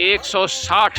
160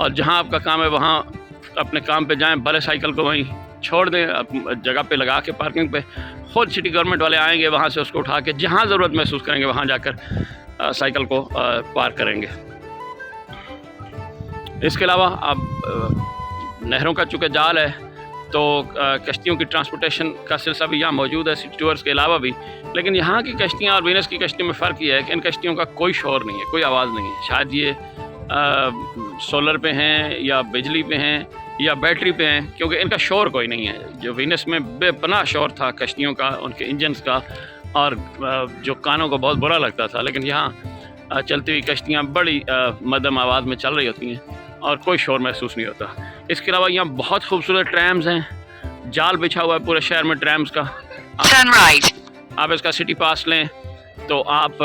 اور جہاں آپ کا کام ہے وہاں اپنے کام پہ جائیں، بھلے سائیکل کو وہیں چھوڑ دیں جگہ پہ لگا کے پارکنگ پہ، خود سٹی گورنمنٹ والے آئیں گے وہاں سے اس کو اٹھا کے جہاں ضرورت محسوس کریں گے وہاں جا کر سائیکل کو پارک کریں گے۔ اس کے علاوہ اب نہروں کا چونکہ جال ہے تو کشتیوں کی ٹرانسپورٹیشن کا سلسلہ بھی یہاں موجود ہے سٹی ٹورز کے علاوہ بھی، لیکن یہاں کی کشتیاں اور وینس کی کشتیوں میں فرق یہ ہے کہ ان کشتیوں کا کوئی شور نہیں ہے، کوئی آواز نہیں ہے۔ شاید یہ سولر پہ ہیں یا بجلی پہ ہیں یا بیٹری پہ ہیں، کیونکہ ان کا شور کوئی نہیں ہے۔ جو وینس میں بے پناہ شور تھا کشتیوں کا، ان کے انجنز کا، اور جو کانوں کو بہت برا لگتا تھا، لیکن یہاں چلتی ہوئی کشتیاں بڑی مدھم آواز میں چل رہی ہوتی ہیں اور کوئی شور محسوس نہیں ہوتا۔ اس کے علاوہ یہاں بہت خوبصورت ٹرامز ہیں، جال بچھا ہوا ہے پورے شہر میں ٹرامز کا۔ آپ اس کا سٹی پاس لیں تو آپ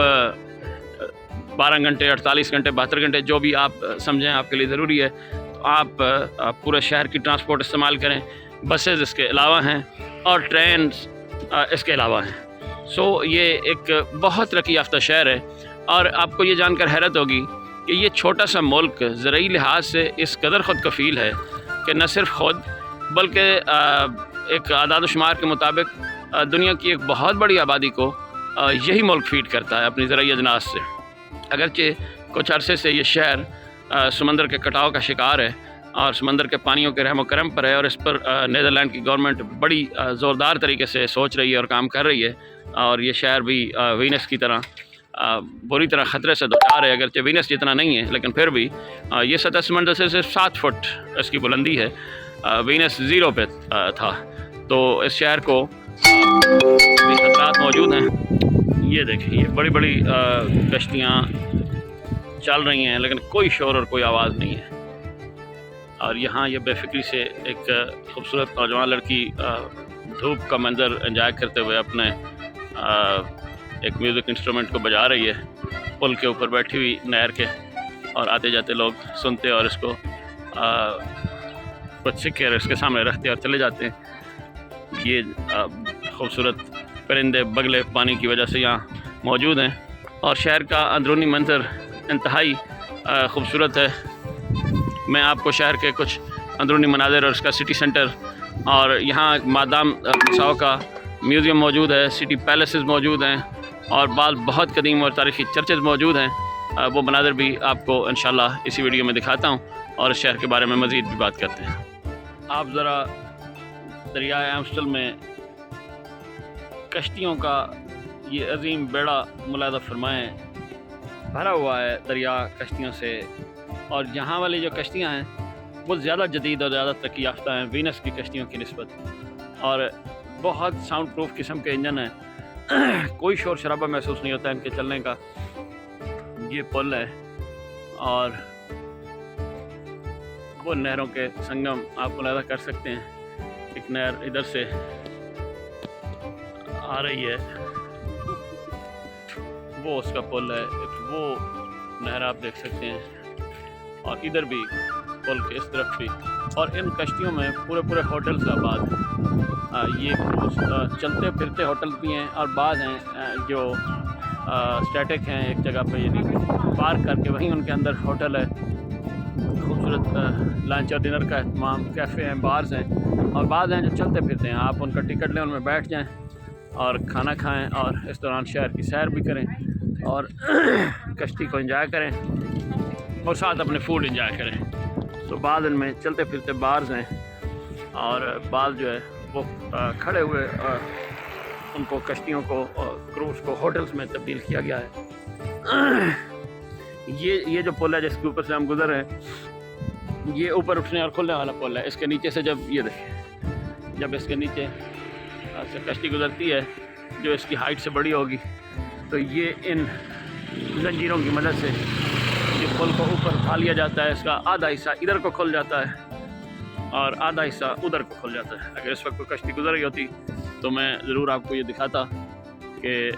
12 گھنٹے 48 گھنٹے 72 گھنٹے جو بھی آپ سمجھیں آپ کے لیے ضروری ہے تو آپ پورے شہر کی ٹرانسپورٹ استعمال کریں۔ بسز اس کے علاوہ ہیں اور ٹرینز اس کے علاوہ ہیں۔ یہ ایک بہت ترقی یافتہ شہر ہے، اور آپ کو یہ جان کر حیرت ہوگی کہ یہ چھوٹا سا ملک زرعی لحاظ سے اس قدر خود کفیل ہے کہ نہ صرف خود بلکہ ایک اعداد و شمار کے مطابق دنیا کی ایک بہت بڑی آبادی کو یہی ملک فیڈ کرتا ہے اپنی زرعی اجناس سے۔ اگرچہ کچھ عرصے سے یہ شہر سمندر کے کٹاؤ کا شکار ہے اور سمندر کے پانیوں کے رحم و کرم پر ہے، اور اس پر نیدرلینڈ کی گورنمنٹ بڑی زوردار طریقے سے سوچ رہی ہے اور کام کر رہی ہے، اور یہ شہر بھی وینس کی طرح بری طرح خطرے سے دوچار ہے۔ اگرچہ وینس جتنا نہیں ہے لیکن پھر بھی یہ سطح سمندر سے صرف 7 فٹ اس کی بلندی ہے، وینس 0 پہ تھا، تو اس شہر کو بھی خطرات موجود ہیں۔ یہ دیکھیں، یہ بڑی بڑی کشتیاں چل رہی ہیں لیکن کوئی شور اور کوئی آواز نہیں ہے، اور یہاں یہ بے فکری سے ایک خوبصورت نوجوان لڑکی دھوپ کا منظر انجوائے کرتے ہوئے اپنے ایک میوزک انسٹرومنٹ کو بجا رہی ہے، پل کے اوپر بیٹھی ہوئی نہر کے، اور آتے جاتے لوگ سنتے اور اس کو کچھ سکے اور اس کے سامنے رکھتے اور چلے جاتے ہیں۔ یہ خوبصورت پرندے بگلے پانی کی وجہ سے یہاں موجود ہیں، اور شہر کا اندرونی منظر انتہائی خوبصورت ہے۔ میں آپ کو شہر کے کچھ اندرونی مناظر اور اس کا سٹی سینٹر، اور یہاں مادام تساؤ کا میوزیم موجود ہے، سٹی پیلیسز موجود ہیں، اور بعض بہت قدیم اور تاریخی چرچز موجود ہیں، وہ مناظر بھی آپ کو انشاءاللہ اسی ویڈیو میں دکھاتا ہوں، اور اس شہر کے بارے میں مزید بھی بات کرتے ہیں۔ آپ ذرا دریائے ایمسٹل میں کشتیوں کا یہ عظیم بیڑا ملاحظہ فرمائیں، بھرا ہوا ہے دریا کشتیوں سے، اور یہاں والی جو کشتیاں ہیں وہ زیادہ جدید اور زیادہ ترقی یافتہ ہیں وینس کی کشتیوں کی نسبت، اور بہت ساؤنڈ پروف قسم کے انجن ہیں، کوئی شور شرابہ محسوس نہیں ہوتا ہے ان کے چلنے کا۔ یہ پل ہے اور وہ نہروں کے سنگم آپ ملاحظہ کر سکتے ہیں، ایک نہر ادھر سے آ رہی ہے، وہ اس کا پل ہے، ایک وہ نہر آپ دیکھ سکتے ہیں، اور ادھر بھی پل کے اس طرف بھی، اور ان کشتیوں میں پورے ہوٹلز آباد ہیں۔ یہ چلتے پھرتے ہوٹلز بھی ہیں، اور بعض ہیں جو اسٹیٹک ہیں ایک جگہ پہ، یعنی پارک کر کے وہیں ان کے اندر ہوٹل ہے، خوبصورت لنچ اور ڈنر کا اہتمام، کیفے ہیں، بارز ہیں، اور بعض ہیں جو چلتے پھرتے ہیں، آپ ان کا ٹکٹ لیں، ان میں بیٹھ جائیں اور کھانا کھائیں، اور اس دوران شہر کی سیر بھی کریں اور کشتی کو انجوائے کریں اور ساتھ اپنے فوڈ انجوائے کریں۔ تو بعض ان میں چلتے پھرتے بارز ہیں، اور بعض جو ہے وہ کھڑے ہوئے ان کو کشتیوں کو کروز کو ہوٹلز میں تبدیل کیا گیا ہے۔ یہ جو پل ہے جس کے اوپر سے ہم گزر رہے ہیں، یہ اوپر اٹھنے اور کھلنے والا پل ہے۔ اس کے نیچے سے جب یہ دیکھیں، جب اس کے نیچے سے کشتی گزرتی ہے جو اس کی ہائٹ سے بڑی ہوگی، تو یہ ان زنجیروں کی مدد سے یہ پل کو اوپر اٹھا لیا جاتا ہے، اس کا آدھا حصہ ادھر کو کھل جاتا ہے اور آدھا حصہ ادھر کو کھل جاتا ہے۔ اگر اس وقت کوئی کشتی گزر رہی ہوتی تو میں ضرور آپ کو یہ دکھاتا کہ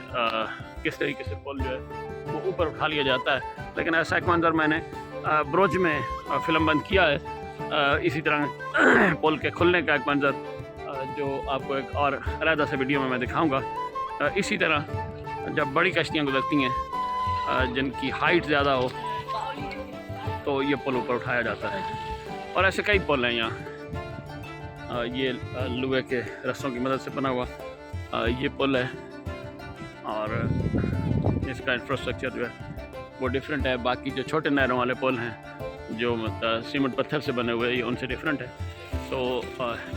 کس طریقے سے پل جو ہے وہ اوپر اٹھا لیا جاتا ہے، لیکن ایسا ایک منظر میں نے برج میں فلم بند کیا ہے، اسی طرح پل کے کھلنے کا ایک منظر جو آپ کو ایک اور علیحدہ سے ویڈیو میں دکھاؤں گا۔ اسی طرح جب بڑی کشتیاں گزرتی ہیں جن کی ہائٹ زیادہ ہو، تو یہ پل اوپر اٹھایا جاتا ہے. اور ایسے کئی پل ہیں یہاں. یہ لوہے کے رسوں کی مدد سے بنا ہوا یہ پل ہے، اور اس کا انفراسٹرکچر جو ہے وہ ڈیفرنٹ ہے. باقی جو چھوٹے نہروں والے پل ہیں جو سیمنٹ پتھر سے بنے ہوئے، یہ ان سے ڈیفرنٹ ہے. تو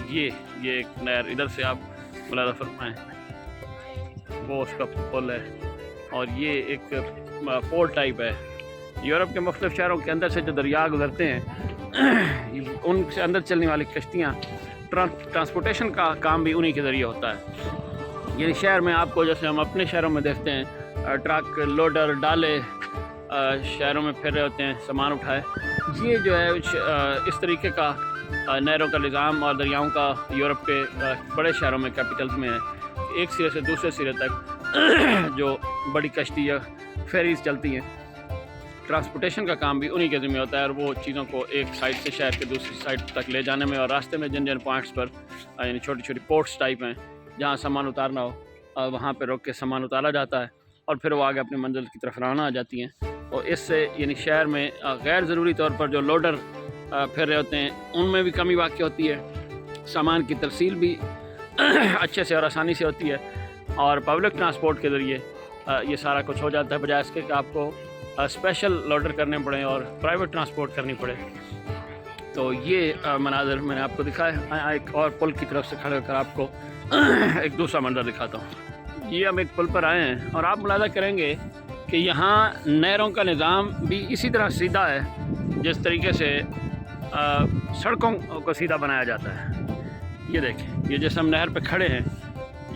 یہ ایک نہر ادھر سے آپ ملاحظہ فرمائیں، وہ اس کا پل ہے. اور یہ ایک پورٹ ٹائپ ہے. یورپ کے مختلف شہروں کے اندر سے جو دریا گزرتے ہیں ان سے اندر چلنے والی کشتیاں، ٹرانسپورٹیشن کا کام بھی انہی کے ذریعے ہوتا ہے. یعنی شہر میں آپ کو جیسے ہم اپنے شہروں میں دیکھتے ہیں ٹرک، لوڈر، ڈالے شہروں میں پھر رہے ہوتے ہیں سامان اٹھائے. یہ جو ہے اس طریقے کا نہروں کا نظام اور دریاؤں کا یورپ کے بڑے شہروں میں، کیپٹلز میں ہے. ایک سرے سے دوسرے سرے تک جو بڑی کشتی یا فیریز چلتی ہیں، ٹرانسپورٹیشن کا کام بھی انہی کے ذمہ ہوتا ہے. اور وہ چیزوں کو ایک سائڈ سے شہر کے دوسری سائڈ تک لے جانے میں، اور راستے میں جن پوائنٹس پر یعنی چھوٹی چھوٹی پورٹس ٹائپ ہیں جہاں سامان اتارنا ہو، وہاں پہ روک کے سامان اتارا جاتا ہے، اور پھر وہ آگے اپنی منزل کی طرف روانہ آ جاتی ہیں. اور اس سے یعنی شہر میں غیر ضروری طور پر جو لوڈر پھر رہے ہوتے ہیں ان میں بھی کمی واقع ہوتی ہے. سامان کی ترسیل بھی اچھے سے اور آسانی سے ہوتی ہے، اور پبلک ٹرانسپورٹ کے ذریعے یہ سارا کچھ ہو جاتا ہے، بجائے اس کے کہ آپ کو اسپیشل لوڈر کرنے پڑیں اور پرائیویٹ ٹرانسپورٹ کرنی پڑے. تو یہ مناظر میں نے آپ کو دکھایا. ایک اور پل کی طرف سے کھڑے ہو کر آپ کو ایک دوسرا منظر دکھاتا ہوں. یہ ہم ایک پل پر آئے ہیں، اور آپ ملاحظہ کریں گے کہ یہاں نہروں کا نظام بھی اسی طرح سیدھا ہے جس طریقے سے سڑکوں کو سیدھا بنایا جاتا ہے. یہ دیکھیں، یہ جیسے ہم نہر پہ کھڑے ہیں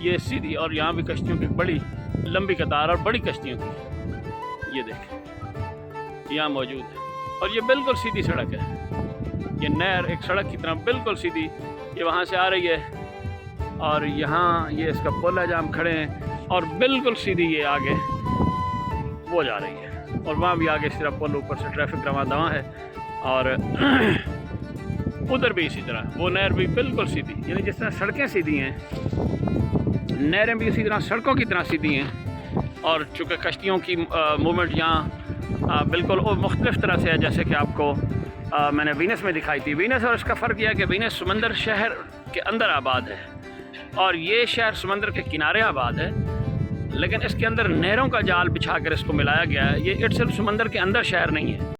یہ سیدھی، اور یہاں بھی کشتیوں کی بڑی لمبی قطار اور بڑی کشتیوں کی، یہ دیکھیں یہاں موجود ہے. اور یہ بالکل سیدھی سڑک ہے. یہ نہر ایک سڑک کی طرح بالکل سیدھی یہ وہاں سے آ رہی ہے، اور یہاں یہ اس کا پل ہے جہاں ہم کھڑے ہیں، اور بالکل سیدھی یہ آگے وہ جا رہی ہے. اور وہاں بھی آگے صرف پل اوپر سے ٹریفک رواں دواں ہے، اور ادھر بھی اسی طرح وہ نہر بھی بالکل سیدھی. یعنی جس طرح سڑکیں سیدھی ہیں، نہریں بھی اسی طرح سڑکوں کی طرح سیدھی ہیں. اور چونکہ کشتیوں کی موومنٹ یہاں بالکل مختلف طرح سے ہے، جیسے کہ آپ کو میں نے وینس میں دکھائی تھی. وینس اور اس کا فرق یہ ہے کہ وینس سمندر شہر کے اندر آباد ہے، اور یہ شہر سمندر کے کنارے آباد ہے، لیکن اس کے اندر نہروں کا جال بچھا کر اس کو ملایا گیا ہے. یہ صرف سمندر کے اندر شہر نہیں ہے.